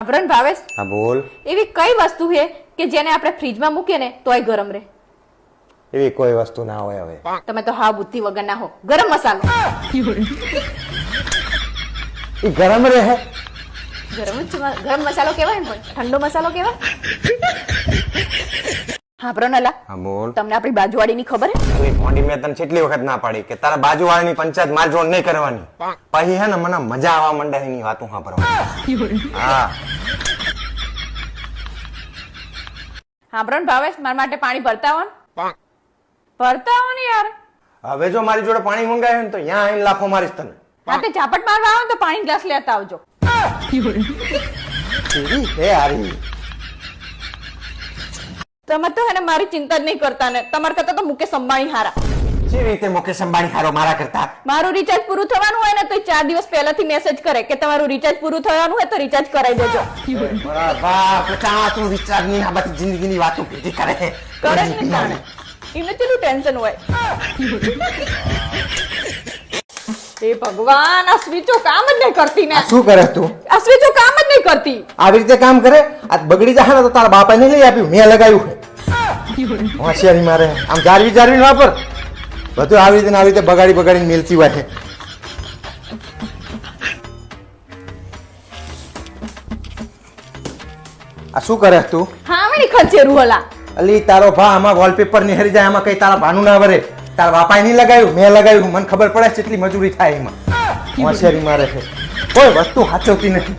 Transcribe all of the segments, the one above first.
સાંભળો ને ભાવેશ, હા બોલ. એવી કઈ વસ્તુ છે કે જેને આપણે ફ્રીજમાં મૂકીએ ને તોય ગરમ રહે? એવી કોઈ વસ્તુ ના હોય હવે. તમે તો હા બુદ્ધિ વગર ના હો. ગરમ મસાલો. એ ગરમ રહે. ગરમ મસાલો કહેવાય ને, પણ ઠંડો મસાલો કહેવાય. હા બ્રોનલા, હા બોલ. તમને આપણી બાજુવાળીની ખબર હે? અરે મોડી મેં તને કેટલી વખત ના પાડી કે તારા બાજુવાળાની પંચાયત માર જોડ નહીં કરવાની. પછી હે ને મને મજા આવવા માંડે એની વાતો સાંભળવાની. હા સાંભળો ને ભાવેશ, મારા માટે પાણી ભરતા આવો ને. ભરતા આવો ને યાર. હવે જો મારી જોડે પાણી મંગાવ્યું ને તો ત્યાં આવીને લાફો મારીશ તને. હા તે ઝાપટ મારવા આવો ને તો પાણી ગ્લાસ લેતા આવજો. હે હારી. તમે તો એને મારી ચિંતા જ નહીં કરતા ને. તમારા કરતા તો મુકેશ અંબાણી હારા. શી રીતે મુકેશ અંબાણી હારો મારા કરતા? મારું રિચાર્જ પૂરું થવાનું હોય ને તો 4 દિવસ પહેલાથી મેસેજ કરે કે તમારું રિચાર્જ પૂરું થવાનું હોય તો રિચાર્જ કરાવી દેજો. બરાબર. પચા તું વિચાર ની આ બધી જિંદગીની વાતો કીધી કરે. કરે જ ને તાણે. એમને કેટલું ટેન્શન હોય. એ ભગવાન, આ સ્વીચો કામ જ નહીં કરતી ને. શું કરે તું? આ સ્વીચો કામ જ નહીં કરતી. આવી રીતે કામ કરે? આ બગડી જાય ને તો તારા બાપાને લઈ આપ્યું, મેં લગાવ્યું છે. હોશિયારી મારે આમ જાળવી જાળવી વાપર. બધું આવી રીતે બગાડીને મેલતી હોય છે. આ શું કરે તું? હા વળી ખંચેરું હલા. અલી તારો ભા આમાં વોલપેપર નિહરી જાય, આમાં કઈ તારા ભાનું ના વરે. તારા બાપાએ નહીં લગાવ્યું, મેં લગાવ્યું. મને ખબર પડે કેટલી મજૂરી થાય એમાં. હોશિયારી મારે છે. કોઈ વસ્તુ હાચવતી નથી.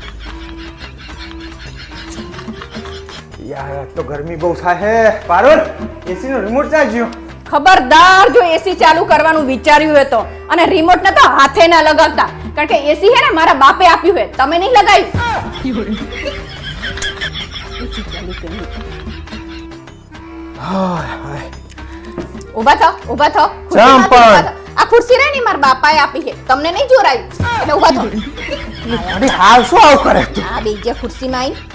યાર તો ગરમી બહુ થાય છે. પારોલ, એસી નો રિમોટ ક્યાં ગયો? ખબરદાર જો એસી ચાલુ કરવાનું વિચાર્યું હોય તો, અને રિમોટ ને તો હાથે ના લગાવતા, કારણ કે એસી હે ને મારા બાપે આપ્યું છે, તમે નહીં લગાવ્યું. ઉભા થાઓ, ઉભા થાઓ. ખુરશીમાંથી ઊભા થાઓ. આ ખુરશી રે ને મારા બાપાએ આપી છે, તમને નહીં જોરાયું એટલે ઉભા થાઓ. અરે હાલ શું આવું કરે તું? આ બીજે ખુરશીમાં આવી.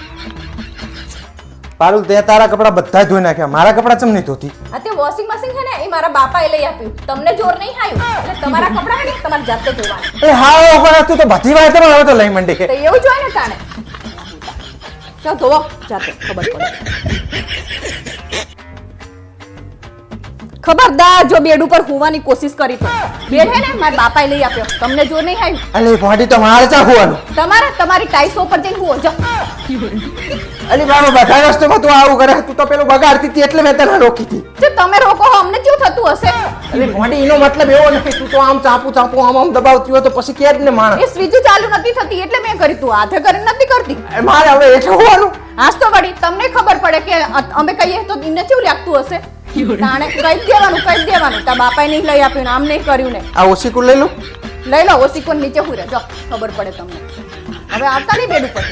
પારુલ, તે તારા કપડા બધા ધોઈ નાખ્યા, મારા કપડા ચમ નહીં ધોતી? આ તે વોશિંગ મશીન છે ને એ મારા બાપાએ લઈ આપ્યું, તમને જોર નહીં આવ્યું એટલે તમારા કપડા ને તમારે જાતે ધોવાના. એ હા ઉપર તું તો બધી વાત હવે તો લઈ મંડી તો એવું જ હોય ને તાણે. ચાલ ધોવો જાતે, ખબર પડે. ખબરદાર જો બેડ ઉપર હોવાની કોશિશ કરી તો. બેડ હે ને મારા બાપાએ લઈ આપ્યો, તમને જોર નહીં આવ્યું. અલે ફોડી તો મારે ચા હોવાનું. તમારી ટાઈસો પર જઈને હુઓ. જો અલી બાબા, બધા રસ્તોમાં તું આવું કરે. તું તો પેલું બગાડતી હતી એટલે મેં તને રોકી હતી. જો તમે રોકો હો અમને કેવું થતું હશે? અરે ફોડી, એનો મતલબ એવો નથી. તું તો આમ ચાપુ આમ દબાવતી હોય તો પછી કે જ ને માણસ. એ સ્વિચ ચાલુ નથી થતી એટલે મેં કરી, તું હાથે કરીને નથી કરતી. મારે હવે એટલે હોવાનું. આજ તો વળી તમને ખબર પડે કે અમે કહીએ તો એમને કેવું લાગતું હશે. તાણે કહી દેવાનું. તારા બાપાએ નહીં લઈ આપ્યું ને આમ નહીં કર્યું ને. આ ઓસીકુ લઈ લો. લઈ લો ઓસીકોન નીચે હુરે. જો ખબર પડે તમને. હવે આવતા નહીં બેડ ઉપર.